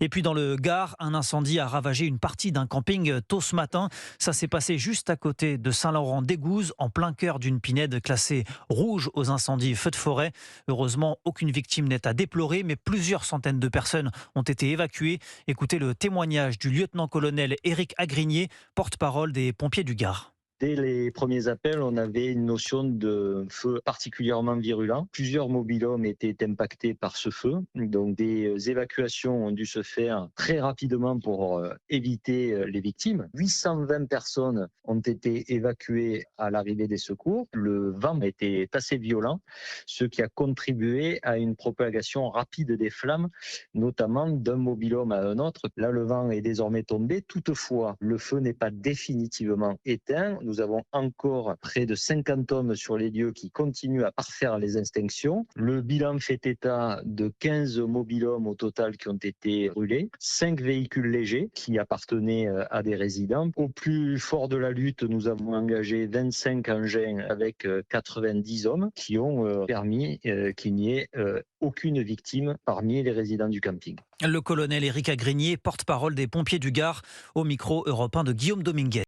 Et puis dans le Gard, un incendie a ravagé une partie d'un camping tôt ce matin. Ça s'est passé juste à côté de Saint-Laurent-d'Égouze, en plein cœur d'une pinède classée rouge aux incendies feux de forêt. Heureusement, aucune victime n'est à déplorer, mais plusieurs centaines de personnes ont été évacuées. Écoutez le témoignage du lieutenant-colonel Éric Agrigné, porte-parole des pompiers du Gard. Dès les premiers appels, on avait une notion de feu particulièrement virulent. Plusieurs mobil-homes étaient impactés par ce feu. Donc des évacuations ont dû se faire très rapidement pour éviter les victimes. 820 personnes ont été évacuées à l'arrivée des secours. Le vent était assez violent, ce qui a contribué à une propagation rapide des flammes, notamment d'un mobil-home à un autre. Là, le vent est désormais tombé. Toutefois, le feu n'est pas définitivement éteint. Nous avons encore près de 50 hommes sur les lieux qui continuent à parfaire les extinctions. Le bilan fait état de 15 mobil-homes au total qui ont été brûlés, 5 véhicules légers qui appartenaient à des résidents. Au plus fort de la lutte, nous avons engagé 25 engins avec 90 hommes qui ont permis qu'il n'y ait aucune victime parmi les résidents du camping. Le colonel Éric Agrigné, porte-parole des pompiers du Gard, au micro européen de Guillaume Dominguez.